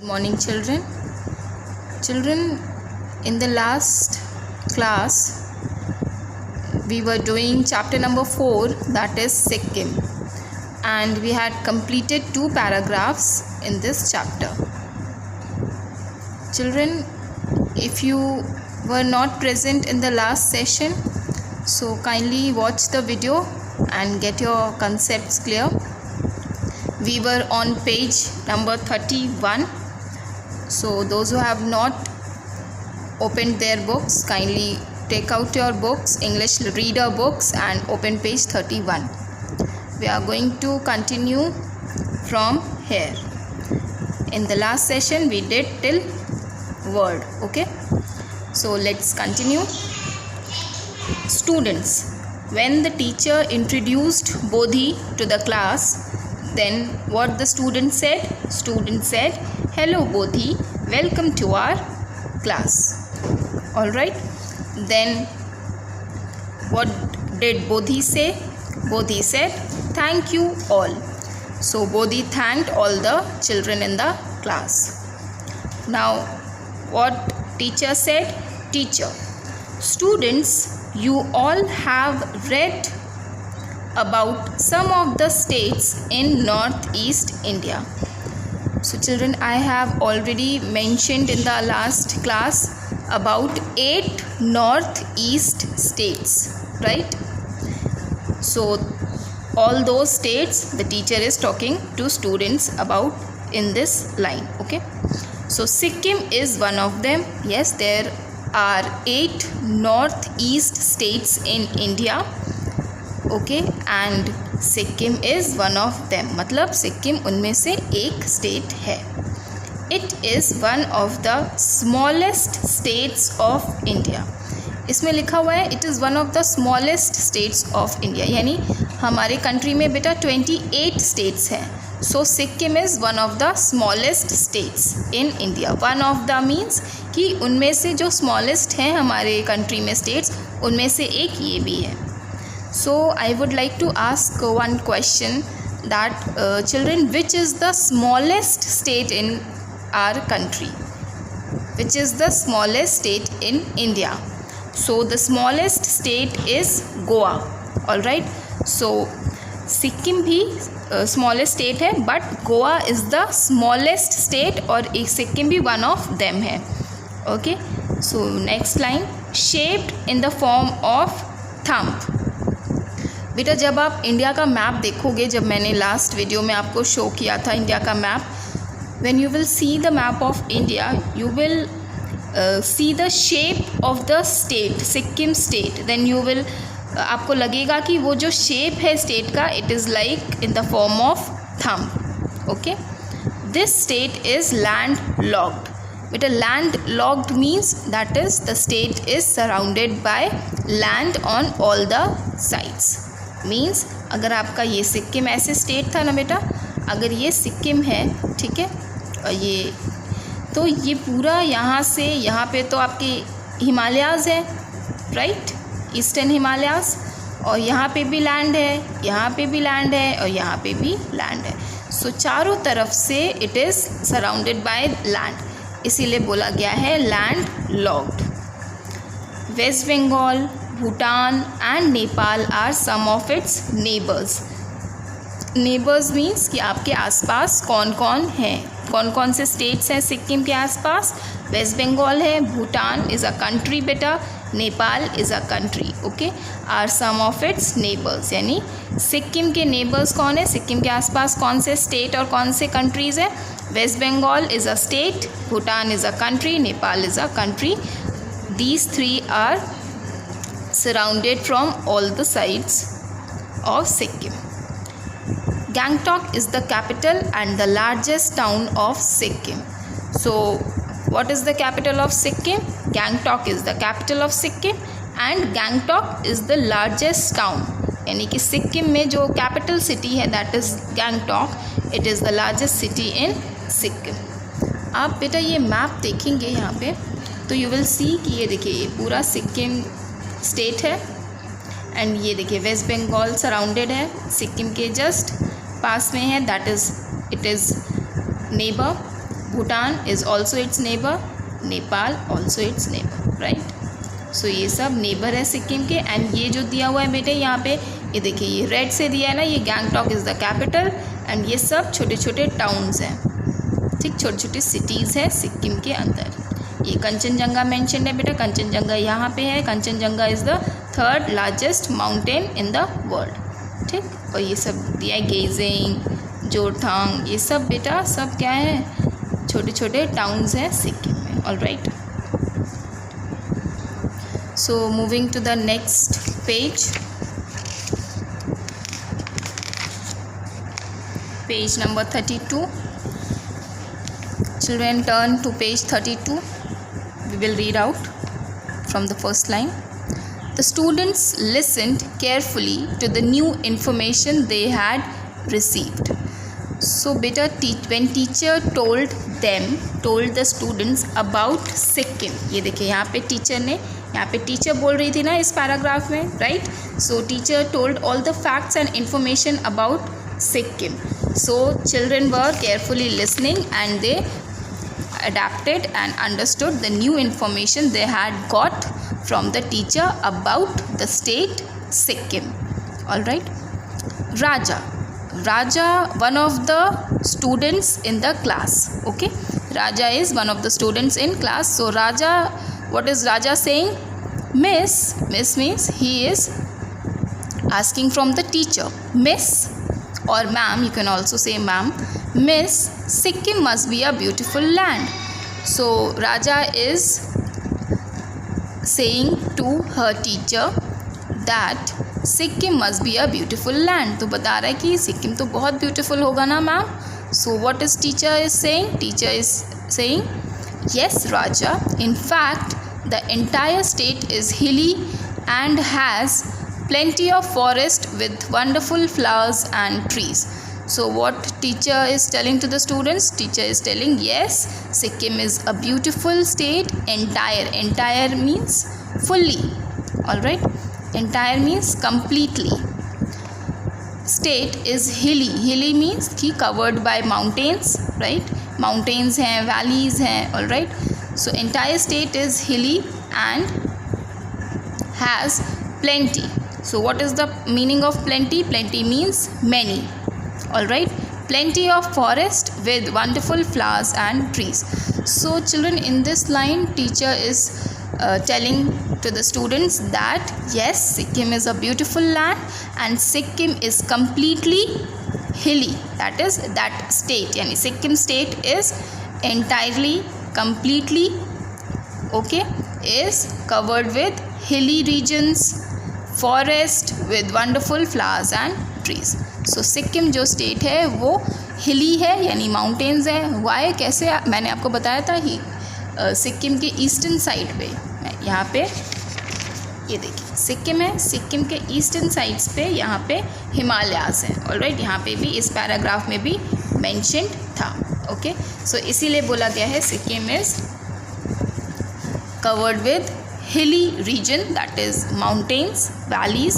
Morning, children, in the last class we were doing chapter number 4, that is Sikkim, and we had completed 2 paragraphs in this chapter. Children, if you were not present in the last session, so kindly watch the video and get your concepts clear. We were on page number 31. So those who have not opened their books, kindly take out your books, English reader books, and open page 31. We are going to continue from here. In the last session we did till word, okay? So let's continue. Students, when the teacher introduced Bodhi to the class, then what the student said? Student said, "Hello Bodhi, welcome to our class." Alright, then what did Bodhi say? Bodhi said, "Thank you all." So Bodhi thanked all the children in the class. Now what teacher said? Teacher, "Students, you all have read about some of the states in northeast India." So children, I have already mentioned in the last class about 8 northeast states, right? So all those states the teacher is talking to students about in this line, okay? So Sikkim is one of them. Yes, there are 8 northeast states in India, okay, and Sikkim is one of them, मतलब सिक्किम उनमें से एक state है. It is one of the smallest states of India. इसमें लिखा हुआ है it is one of the smallest states of India, यानी हमारे कंट्री में बेटा 28 स्टेट्स हैं. So Sikkim is one of the smallest states in India. One of the means कि उनमें से जो स्मॉलेस्ट हैं हमारे कंट्री में स्टेट्स, उनमें से एक ये भी है. So I would like to ask one question that children, which is the smallest state in our country? Which is the smallest state in India? So the smallest state is Goa. All right. So Sikkim भी smallest state है, but Goa is the smallest state और एक सिक्किम भी one of them है. Okay. So next line, shaped in the form of thumb. बेटा जब आप India का मैप देखोगे, जब मैंने लास्ट वीडियो में आपको शो किया था इंडिया का map, when you will see the map of India, you will see the shape of the state, Sikkim state, then you will, आपको लगेगा कि वो जो शेप है स्टेट का, it is like in the form of thumb. Okay, this state is landlocked. बेटा landlocked means that is the state is surrounded by land on all the sides. Means अगर आपका ये सिक्किम ऐसे state था ना बेटा, अगर ये सिक्किम है, ठीक है, और ये तो ये पूरा यहाँ से यहाँ पे तो आपके हिमालयाज़ है, राइट, ईस्टर्न हिमालयाज़, और यहाँ पे भी लैंड है, यहाँ पे भी लैंड है, और यहाँ पे भी लैंड है. सो चारों तरफ से it is surrounded by land, इसीलिए बोला गया है landlocked. West Bengal, Bhutan and Nepal are some of its neighbors. Neighbors means कि आपके आसपास कौन कौन हैं, कौन कौन से स्टेट्स हैं सिक्किम के आसपास. वेस्ट बंगाल है, भूटान इज़ अ कंट्री बेटा, Nepal is a country, okay, are some of its neighbours. यानी सिक्किम के नेबर्स कौन है, सिक्किम के आसपास कौन से स्टेट और कौन से कंट्रीज़ हैं. West Bengal is a state, Bhutan is a country, Nepal is a country. These 3 are surrounded from all the sides of Sikkim. Gangtok is the capital and the largest town of Sikkim. So what is the capital of Sikkim? Gangtok is the capital of Sikkim and Gangtok is the largest town. यानी कि सिक्किम में जो capital city है that is Gangtok, it is the largest city in Sikkim. आप बेटा ये map देखेंगे यहाँ पे तो यू विल सी कि ये देखिए ये पूरा सिक्किम स्टेट है एंड ये देखिए वेस्ट बंगाल सराउंडेड है, सिक्किम के जस्ट पास में है, that is it is neighbour. Bhutan is also its neighbor, Nepal also its neighbor, right? सो ये सब नेबर है सिक्किम के. एंड ये जो दिया हुआ है बेटे यहाँ पे, ये देखिए ये रेड से दिया है ना, ये Gangtok is the capital. And ये सब छोटे छोटे टाउन्स हैं, ठीक, छोटे छोटे सिटीज़ है सिक्किम के अंदर. ये कंचनजंगा मेंशन्ड है बेटा, कंचनजंगा यहाँ पे है. Kanchenjunga is the 3rd largest mountain in the world, ठीक. और ये सब दिया है गेजिंग, जोरथांग, ये सब बेटा सब क्या है, छोटे छोटे टाउन्स हैं सिक्किम में. Alright, so moving to the next page, page number 32. Children, turn to page 32. We will read out from the first line. The students listened carefully to the new information they had received. So beta, when teacher told the students about Sikkim, ये देखिए यहाँ पे teacher ने, यहाँ पे teacher बोल रही थी ना इस पैराग्राफ में, right. So teacher told all the facts and information about Sikkim. So children were carefully listening and they adapted and understood the new information they had got from the teacher about the state Sikkim. All right. Raja, one of the students in the class. Okay, Raja is one of the students in class. So Raja, what is Raja saying? Miss means he is asking from the teacher. Miss or ma'am, you can also say ma'am. Miss, Sikkim must be a beautiful land. So Raja is saying to her teacher that Sikkim must be a beautiful land. तो बता रहा है कि सिक्किम तो बहुत beautiful होगा ना ma'am. So what is teacher is saying? Teacher is saying, yes Raja, in fact the entire state is hilly and has plenty of forest with wonderful flowers and trees. So what teacher is telling to the students? Teacher is telling, yes, Sikkim is a beautiful state. Entire means fully. All right, entire means completely. State is hilly means कि covered by mountains, right? Mountains हैं, valleys हैं. All right, so entire state is hilly and has plenty. So what is the meaning of plenty? Plenty means many. All right, plenty of forest with wonderful flowers and trees. So children, in this line teacher is telling to the students that yes, Sikkim is a beautiful land and Sikkim is completely hilly. That is, that state, yani Sikkim state is entirely, completely, okay, is covered with hilly regions, forest with wonderful flowers and trees. सो सिक्किम जो state है वो हिली है, यानी mountains है. Y, कैसे, मैंने आपको बताया था ही सिक्किम के ईस्टर्न साइड पे, यहाँ पे ये देखिए सिक्किम है, सिक्किम के ईस्टर्न साइड्स पे यहाँ पे हिमालयाज़ हैं. ऑलराइट, यहाँ पे भी इस पैराग्राफ में भी मेंशन्ड था. ओके, सो इसीलिए बोला गया है Sikkim is covered with hilly region, that is mountains, valleys,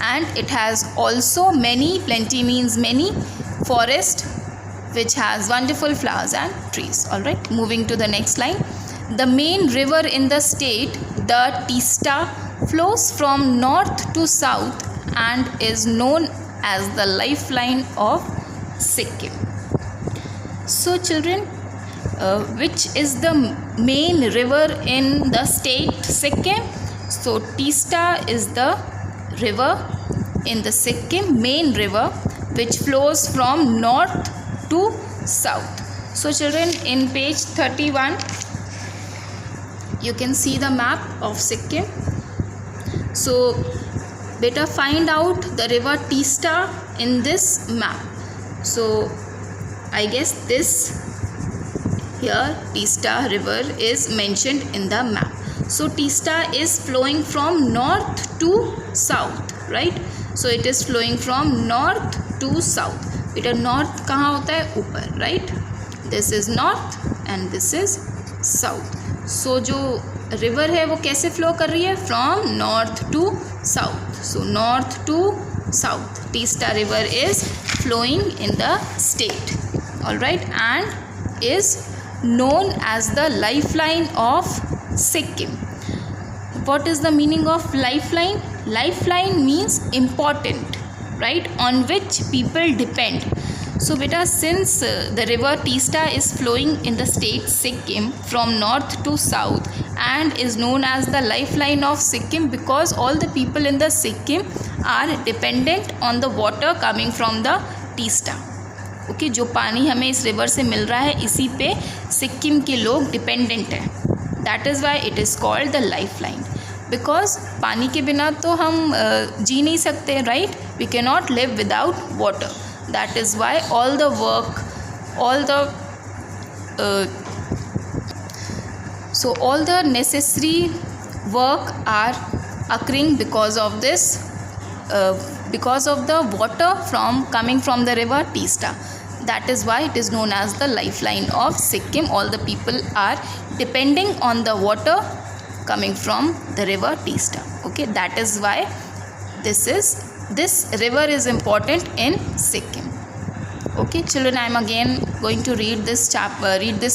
and it has also many, plenty means many, forest which has wonderful flowers and trees. All right, moving to the next line. The main river in the state, the Teesta, flows from north to south and is known as the lifeline of Sikkim. So children, which is the main river in the state Sikkim? So Teesta is the river in the Sikkim, main river, which flows from north to south. So children, in page 31 you can see the map of Sikkim. So better find out the river Teesta in this map. So I guess this here Teesta river is mentioned in the map. So Teesta is flowing from north to south, right? So it is flowing from north to south. बेटा north कहाँ होता है? ऊपर, right? This is north and this is south. So जो river है वो कैसे flow कर रही है? From north to south. So north to south, Teesta river is flowing in the state. All right, and is known as the lifeline of Sikkim. What is the meaning of lifeline? Lifeline means important, right, on which people depend. So beta, since the river Teesta is flowing in the state Sikkim from north to south and is known as the lifeline of Sikkim because all the people in the Sikkim are dependent on the water coming from the Teesta. Okay, जो पानी हमें इस river से मिल रहा है इसी पे सिक्किम के लोग डिपेंडेंट हैं. That is why it is called the lifeline. Because पानी के बिना तो हम जी नहीं सकते, right. We can not live without water. That is why all the work, all the necessary work are occurring because of this, because of the water coming from the river Teesta. That is why it is known as the lifeline of Sikkim. All the people are depending on the water coming from the river Teesta. Okay, that is why this river is important in Sikkim. Okay children, I am again going to read this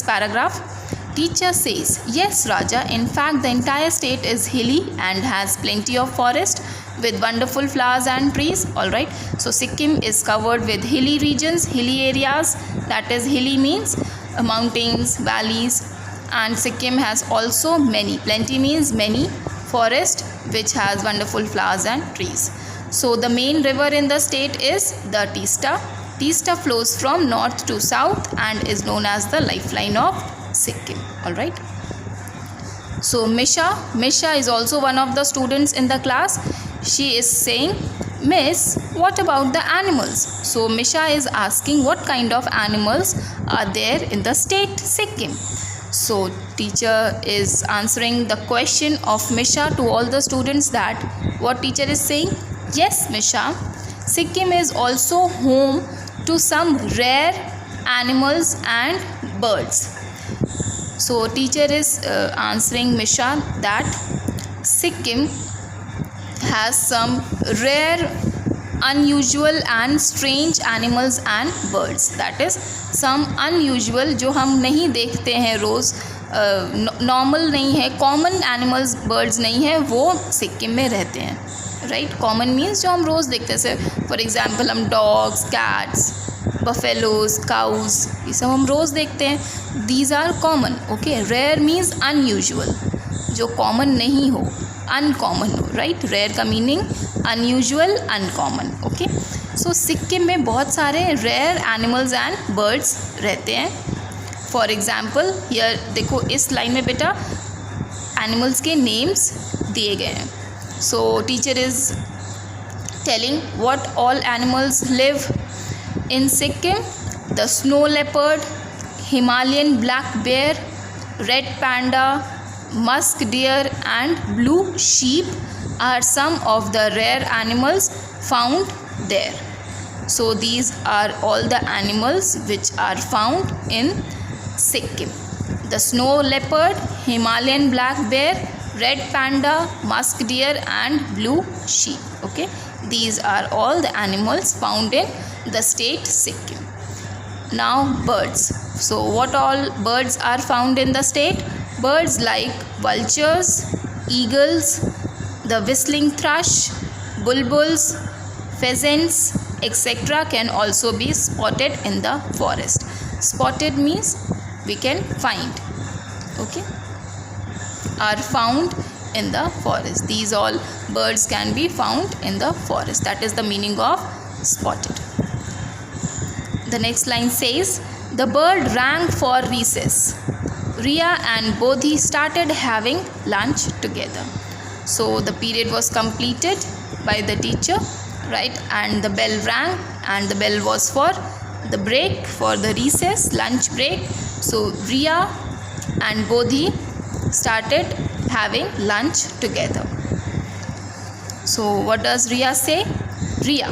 paragraph. Teacher says, yes Raja, in fact the entire state is hilly and has plenty of forest with wonderful flowers and trees. Alright, so Sikkim is covered with hilly regions, hilly areas. That is, hilly means mountains, valleys, and Sikkim has also plenty means many forest which has wonderful flowers and trees. So the main river in the state is the Teesta. Teesta flows from north to south and is known as the lifeline of Sikkim. Alright, so Misha is also one of the students in the class. She is saying, Miss, what about the animals? So Misha is asking what kind of animals are there in the state Sikkim. So teacher is answering the question of Misha to all the students. That what teacher is saying, yes Misha, Sikkim is also home to some rare animals and birds. So teacher is answering Misha that Sikkim has some rare, unusual and strange animals and birds. That is, some unusual जो हम नहीं देखते हैं रोज़, normal नहीं है, common animals birds नहीं है, वो सिक्किम में रहते हैं. राइट, कॉमन मीन्स जो हम रोज़ देखते हैं. फॉर एग्जांपल हम डॉग्स, कैट्स, बफेलोज, काउज, ये सब हम रोज़ देखते हैं. These are common. Okay, rare means unusual, जो कॉमन नहीं हो, अनकॉमन हो. राइट, रेयर का meaning unusual, uncommon. Okay, so Sikkim में बहुत सारे रेयर एनिमल्स एंड बर्ड्स रहते हैं. फॉर एग्जाम्पल हियर देखो, इस लाइन में बेटा एनिमल्स के नेम्स दिए गए हैं. सो teacher is telling what all animals live in Sikkim. The snow leopard, Himalayan black bear, red panda, musk deer and blue sheep are some of the rare animals found there. So these are all the animals which are found in Sikkim. The snow leopard, Himalayan black bear, red panda, musk deer and blue sheep. Okay, these are all the animals found in the state Sikkim. Now birds. So what all birds are found in the state? Birds like vultures, eagles, the whistling thrush, bulbuls, pheasants, etc. can also be spotted in the forest. Spotted means we can find. Okay, are found in the forest. These all birds can be found in the forest. That is the meaning of spotted. The next line says, the bird rang for recess. Riya and Bodhi started having lunch together. So the period was completed by the teacher, right, and the bell rang, and the bell was for the break, for the recess, lunch break. So Riya and Bodhi started having lunch together. So what does Riya say? Riya,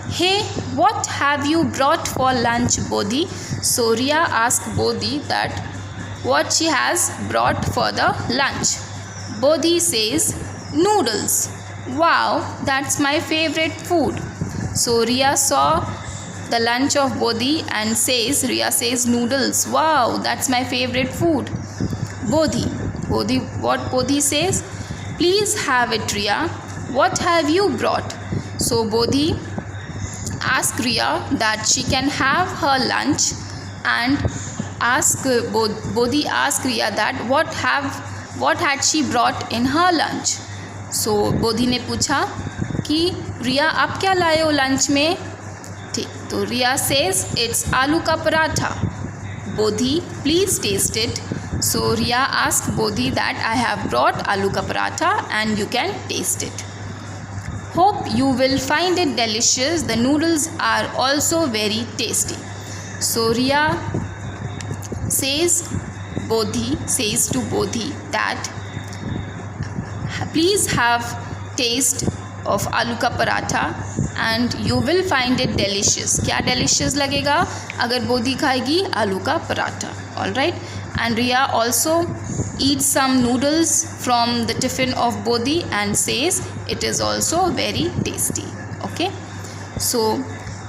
hey, what have you brought for lunch, Bodhi? So Riya asked Bodhi that what she has brought for the lunch. Bodhi says, noodles. Wow, that's my favorite food. So Riya saw the lunch of Bodhi and says, Riya says, noodles. Wow, that's my favorite food. What Bodhi says? Please have it, Riya. What have you brought? So Bodhi asked Riya that she can have her lunch, and Bodhi asked Riya that what had she brought in her lunch. So Bodhi ने पूछा कि रिया आप क्या लाए हो lunch में. ठीक, तो रिया सेज इट्स आलू का paratha. Bodhi, please taste it. So Riya asked Bodhi that I have brought aloo ka paratha and you can taste it. Hope you will find it delicious. The noodles are also very tasty. So Riya says to Bodhi that please have taste of आलू का paratha and you will find it delicious. क्या delicious लगेगा अगर बोधी खाएगी आलू का paratha. All right, and Riya also eats some noodles from the tiffin of Bodhi and says it is also very tasty. Okay, so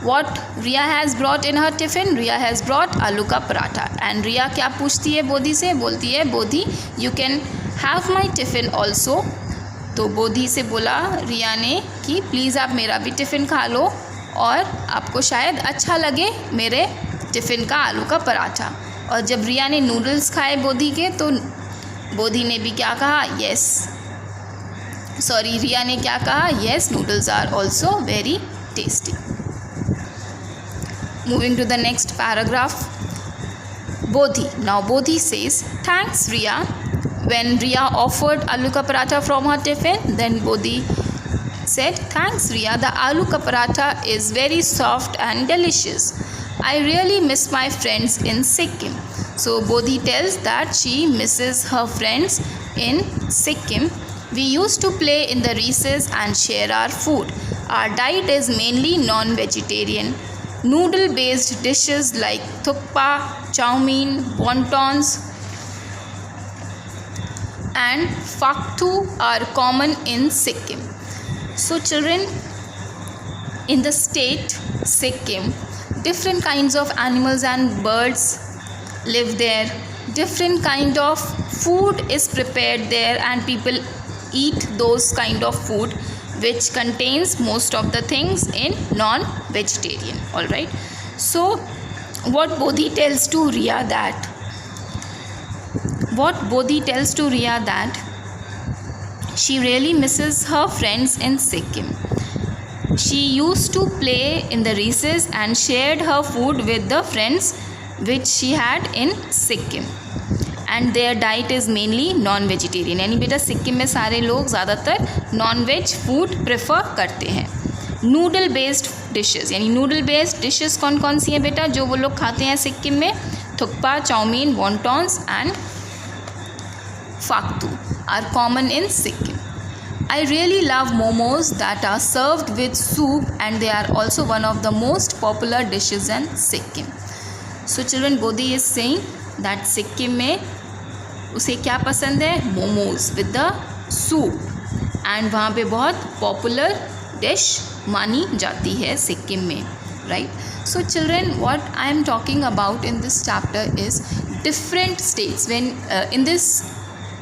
what Riya has brought in her tiffin? Riya has brought आलू का paratha. And Riya क्या पूछती है बोधी से? बोलती है Bodhi you can have my tiffin also. तो बोधी से बोला रिया ने कि प्लीज़ आप मेरा भी टिफ़िन खा लो और आपको शायद अच्छा लगे मेरे टिफ़िन का आलू का पराठा. और जब रिया ने नूडल्स खाए बोधी के तो बोधी ने भी क्या कहा? रिया ने क्या कहा? Yes, noodles are also very tasty. Moving to the next paragraph. Bodhi. Now Bodhi says thanks Riya. When Riya offered aloo ka paratha from her tiffin, then Bodhi said, thanks Riya, the aloo ka paratha is very soft and delicious. I really miss my friends in Sikkim. So Bodhi tells that she misses her friends in Sikkim. We used to play in the recess and share our food. Our diet is mainly non-vegetarian. Noodle-based dishes like thukpa, chow mein, wontons and faktu are common in Sikkim. So children, in the state Sikkim, different kinds of animals and birds live there. Different kind of food is prepared there and people eat those kind of food which contains most of the things in non-vegetarian. All right. So what Bodhi tells to Riya that she really misses her friends in Sikkim. She used to play in the recess and shared her food with the friends which she had in Sikkim. And their diet is mainly non-vegetarian. यानी बेटा सिक्किम में सारे लोग ज़्यादातर non veg food prefer करते हैं. Noodle based dishes, यानी noodle based dishes कौन कौन सी हैं बेटा जो वो लोग खाते हैं सिक्किम में? Thukpa, chowmein, wontons and faktu are common in Sikkim. I really love momos that are served with soup and they are also one of the most popular dishes in Sikkim. So children, Bodhi is saying that Sikkim में उसे क्या पसंद है? Momos with the soup. And वहाँ पे बहुत popular dish मानी जाती है सिक्किम में. Right. So children, what I am talking about in this chapter is different states. When in this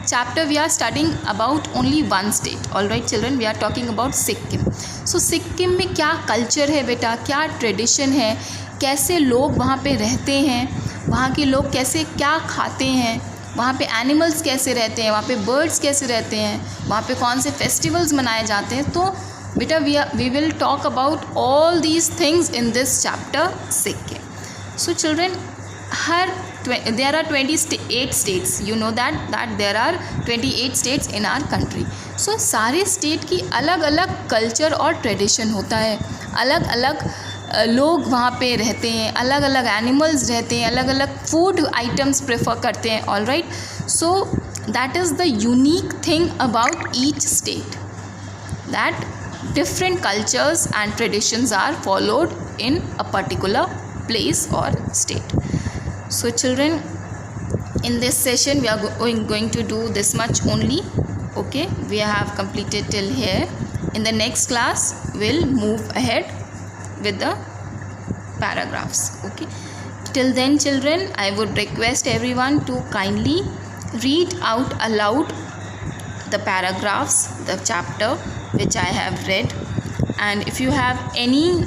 chapter we are studying about only one state. All right children, we are talking about Sikkim. So Sikkim में क्या culture है बेटा, क्या tradition है, कैसे लोग वहाँ पे रहते हैं, वहाँ के लोग कैसे क्या खाते हैं, वहाँ पे एनिमल्स कैसे रहते हैं, वहाँ पे बर्ड्स कैसे रहते हैं, वहाँ पे कौन से फेस्टिवल्स मनाए जाते हैं. तो बेटा we will talk about all these things in this chapter Sikkim. So children, there are 28 states. You know that there are 28 states in our country. So सारे स्टेट की अलग अलग कल्चर और ट्रेडिशन होता है. अलग अलग लोग वहाँ पे रहते हैं, अलग अलग एनिमल्स रहते हैं, अलग अलग फूड आइटम्स प्रेफर करते हैं. All right. So that is the unique thing about each state, that different cultures and traditions are followed in a particular place or state. So children, in this session we are going to do this much only. Okay, we have completed till here. In the next class we'll move ahead with the paragraphs. Okay, till then children, I would request everyone to kindly read out aloud the paragraphs, the chapter which I have read, and if you have any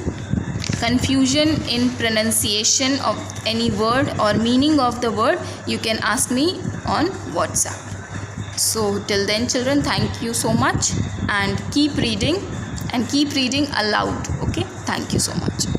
confusion in pronunciation of any word or meaning of the word, you can ask me on WhatsApp. So till then children, thank you so much, and keep reading aloud. Okay, thank you so much.